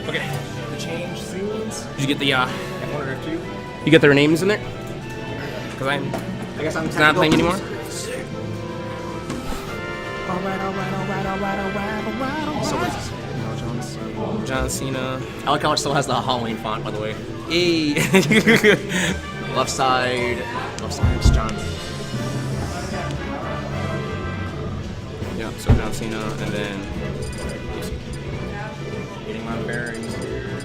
Okay. The change scenes. Did you get the F1 or F2? You get their names in there? Because I guess I'm not playing anymore. So what's this? John Cena. I like how it still has the Halloween font, by the way. Hey. Left side is John. Yeah, so John Cena, and then Getting my bearings here.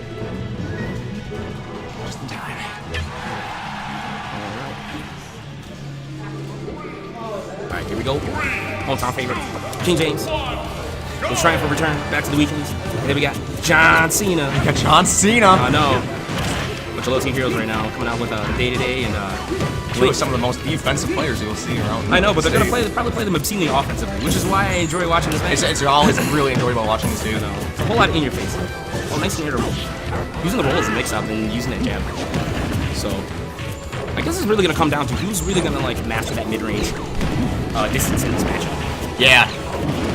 Just in time. Alright, here we go. All-time favorite. King James. We're trying for return back to the weeklies. And then we got John Cena. We got John Cena. I know. Bunch of low-team heroes right now coming out with day-to-day and Two of some of the most defensive players you'll see around. I know, but they're gonna probably play them obscenely offensively, which is why I enjoy watching this match. It's always really enjoyable watching this dude. I know. It's a whole lot in your face. Well, nice and irritable. Using the roll as a mix-up and using that jab. So, I guess it's really gonna come down to who's really gonna like master that mid-range distance in this matchup. Yeah,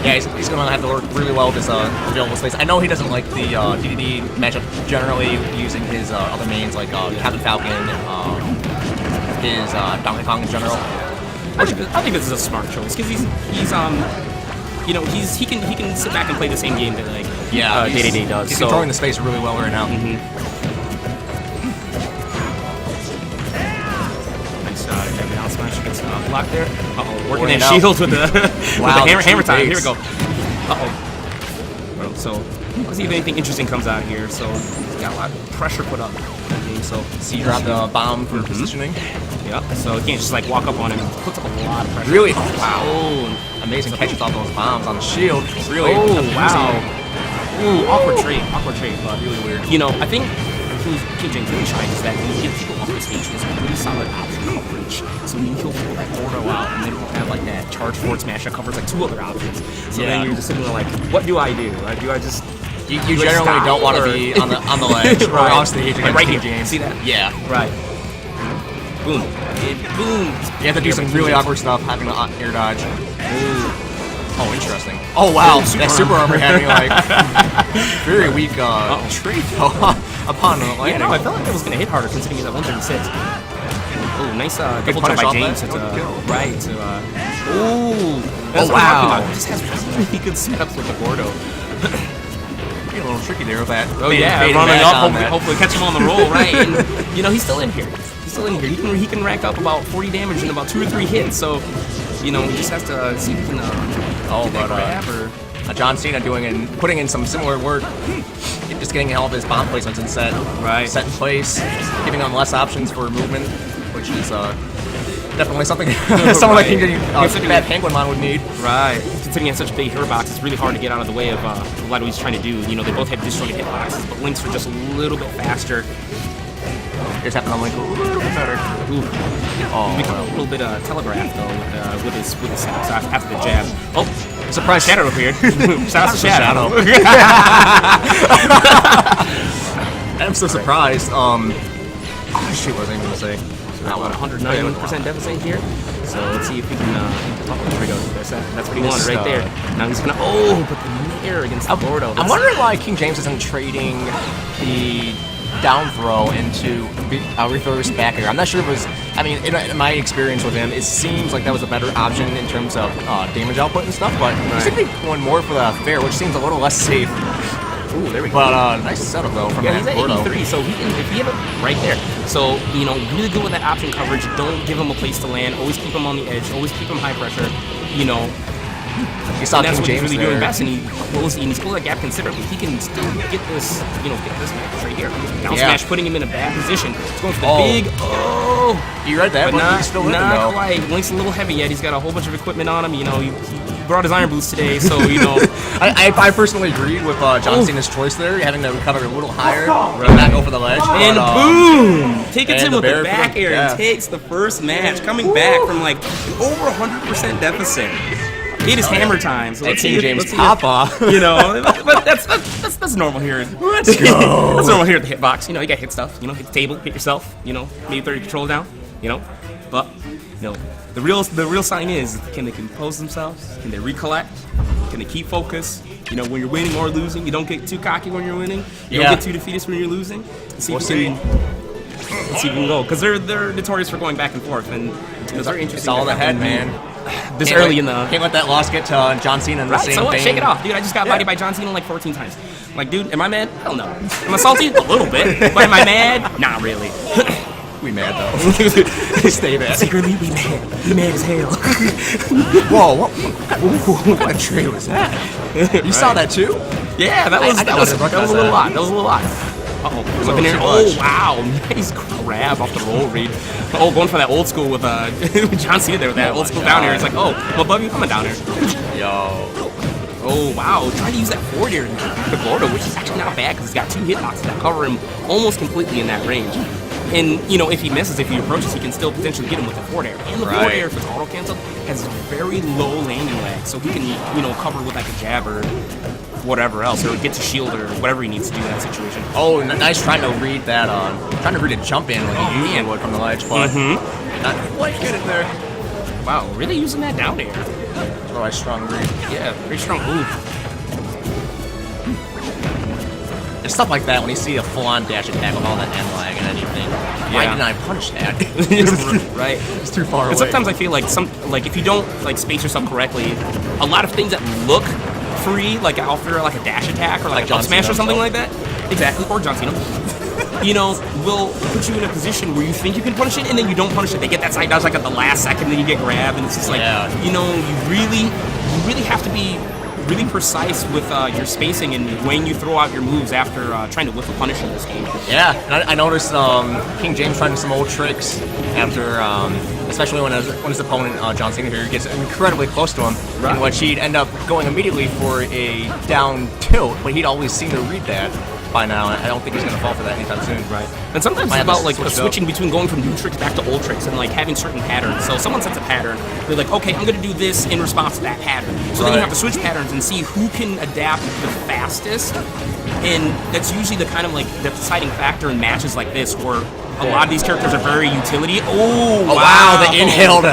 he's gonna have to work really well with his available space. I know he doesn't like the DDD matchup generally, using his other mains like Captain Falcon, his Donkey Kong in general. I think this is a smart choice because he's you know he can sit back and play the same game that like Day-to-Day does. He's controlling the space really well right now. Down smash against block there. Working Working that shield with the, wow, with the hammer time. base. Here we go. So let's see if anything interesting comes out here. So he's got a lot of pressure put up in that game. So See, drop the bomb for positioning. yeah. So he can't just like walk up on him. It puts up a lot of pressure. Really? Wow. Oh, Amazing catch with all those bombs on the shield. Really. oh abusing wow. it. Ooh, awkward trade, but Really weird. you know, I think King James really shines is that when you get people off the stage, there's a really solid option coverage. So he'll pull that Gordo out, and then he'll have like that charge forward smash that covers like two other options. So then you're just sitting there like, what do I do? Like, do I just You generally don't want to be on the ledge or Right. off stage against right King here. James. See that? Yeah. Right. Boom. Boom. You have to do some really awkward stuff, having to air dodge. Oh, interesting. Oh, wow. That super armor had me like very weak Trade. upon the landing. Yeah, no, I felt like it was going to hit harder considering he's at 136. Oh, nice double jump punish by off James. that. Right. That's Oh, what I'm talking wow. about. He just has really good setups with the Gordo. A little tricky there with that. Oh yeah, fading running back up, on that. hopefully catch him on the roll, right? And, you know, he's still in here. He can rack up about 40 damage in about 2 or 3 hits. So, you know, he just has to see if he can get that grab or... John Cena putting in some similar work, just getting all of his bomb placements and set in place, giving them less options for movement, which is definitely something someone like that Penguinmon would need. Right. Considering he has such a big hero box, it's really hard to get out of the way of what he's trying to do. You know, they both have disjointed hitboxes, but Link's are just a little bit faster. Here's happening on Link a little bit better. Ooh. He's become a little bit telegraphed though with his setups after the jab. Oh, surprise! Shadow appeared. Shout out to Shadow. I'm so surprised. Shoot, what was I even gonna say? So now what? 191% deficit here. So let's see if we can. Oh, there we go. That's what he wanted right there. Now he's gonna. Oh, but the nair against the Gordo. I'm wondering why King James isn't trading the down throw into reverse back air. I'm not sure if it was. I mean, in my experience with him, it seems like that was a better option in terms of damage output and stuff. But he seemed to be going more for the fair, which seems a little less safe. Ooh, there we go. But nice setup though from he's at Gordo. 83, so if he have it right there. So, you know, really good with that option coverage. Don't give him a place to land. Always keep him on the edge. Always keep him high pressure. You know, You saw And that's King what James he's really there. doing best, and he's closed that gap considerably. He can still get this, get this match right here. Down smash, putting him in a bad position. He's going for the big, You read that, but but he's still living, not though. quite. Link's a little heavy yet. He's got a whole bunch of equipment on him. He brought his iron boots today, so I personally agreed with John Cena's choice there, having to recover a little higher, not go for the ledge. And but, boom! Take it to him with the bear back for the- air yeah. and takes the first match, coming back from like over 100% deficit. It is hammer time. So let's see King if- James let's see Papa. if- but that's normal here. Let's go. That's normal here at the hitbox. You got hit stuff. Hit the table, hit yourself. Maybe throw your controller down. But the real sign is, can they compose themselves? Can they recollect? Can they keep focus? When you're winning or losing, you don't get too cocky when you're winning. You don't get too defeatist when you're losing. Let's see if we can go, because they're notorious for going back and forth, and it's very interesting. It's all in the head, man. This Can't early let- in the Can't let that loss get to John Cena in the right. same So what? thing. Shake it off, dude. I just got bodied by John Cena like 14 times. Like, dude, am I mad? Hell no. Am I salty? A little bit. But am I mad? Not really. We mad though. Stay mad. Secretly, we mad. We mad as hell. Whoa! What trade was that? You saw that too? Yeah, that was a little lot. That was a little lot. Uh-oh. Flipping there. Oh, wow. Nice grab off the roll read. Oh, going for that old school with John Cena there with that old school down here. It's like, oh, well, Bubby, you coming down here. Yo. Oh, wow. Trying to use that forward air to Gordo, which is actually not bad because he's got 2 hitboxes that cover him almost completely in that range. And, if he misses, if he approaches, he can still potentially get him with the forward air. And the forward air, if it's auto-cancel, has very low landing lag. So he can, cover with like a jab or whatever else, or get to shield or whatever he needs to do in that situation. Oh, nice trying to read that. Trying to read a jump in like he usually would from the ledge, but not quite get it there. Wow, really using that down air. Really strong read. Yeah, very strong move. It's stuff like that when you see a full-on dash attack with all that end lag and anything. Why didn't I punish that? Right. It's too far away. And sometimes I feel like if you don't space yourself correctly, a lot of things that look free, like after like a dash attack or like a John up smash Cena or something himself. like that. Exactly, or John Cena. Will put you in a position where you think you can punish it, and then you don't punish it. They get that side dodge like at the last second, then you get grabbed, and it's just like, you really have to be really precise with your spacing and when you throw out your moves after trying to whip a punish in this game. Yeah, and I noticed King James trying some old tricks after, especially when his opponent, John Cena here, gets incredibly close to him, in which he'd end up going immediately for a down tilt, but he'd always seem to read that by now, and I don't think he's going to fall for that anytime soon. Right. And sometimes it's about like switching between going from new tricks back to old tricks and like having certain patterns. So someone sets a pattern, they're like, okay, I'm going to do this in response to that pattern. So then you have to switch patterns and see who can adapt the fastest. And that's usually the kind of like the deciding factor in matches like this where a lot of these characters are very utility. Oh, wow, the inhaled.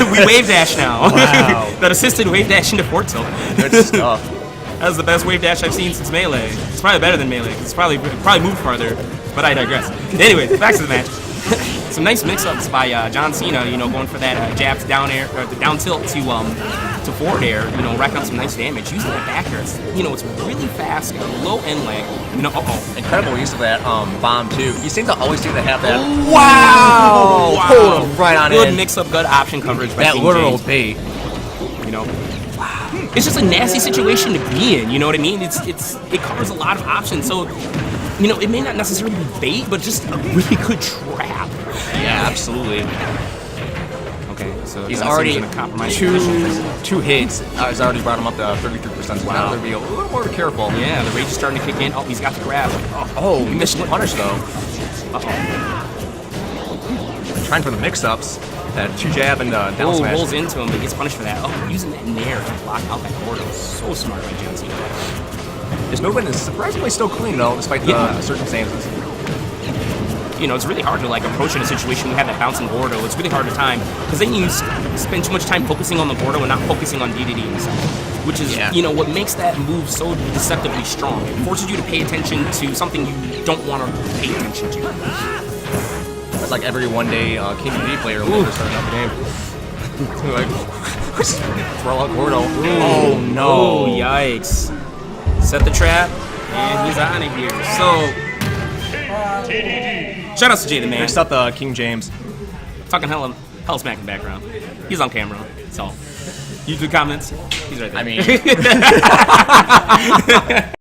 We wave dash now. Wow. That assisted wave dash into Fort Tilt. Good stuff. That's the best wave dash I've seen since Melee. It's probably better than Melee. It's probably moved farther, but I digress. Anyway, back to the match. Some nice mix-ups by John Cena. Going for that jabs down air, or the down tilt to forward air. Racking up some nice damage. Using that back air, it's really fast, low end lag. Incredible use of that bomb too. You seem to always have that. Wow! Hold him right on Good in. mix-up, good option coverage by That King literal James. bait. It's just a nasty situation to be in, you know what I mean? It covers a lot of options, so it may not necessarily be bait, but just a really good trap. Yeah, absolutely. Okay, so He's already in a compromised two position. hits. Has already brought him up to 33%. So now they're be a little more careful. Yeah, the rage is starting to kick in. Oh, he's got the grab. Oh, he missed the punish though. Trying for the mix-ups. That 2 jab and down smash. Rolls into him, but gets punished for that. Oh, using that nair to block out that Gordo. So smart by John Cena. His movement is surprisingly still clean though, despite the circumstances. It's really hard to approach in a situation when you have that bouncing Gordo. It's really hard to time because then you spend too much time focusing on the Gordo and not focusing on DDD himself, which is what makes that move so deceptively strong. It forces you to pay attention to something you don't want to pay attention to. That's like every one-day King D player when they're starting out the game. Throw out Gordo. Oh no! Oh, yikes! Set the trap, and he's out of here. So. Shout out to Jay the Man. Next up, King James. Talking hell smack in the background. He's on camera, so. YouTube comments. He's right there. I mean.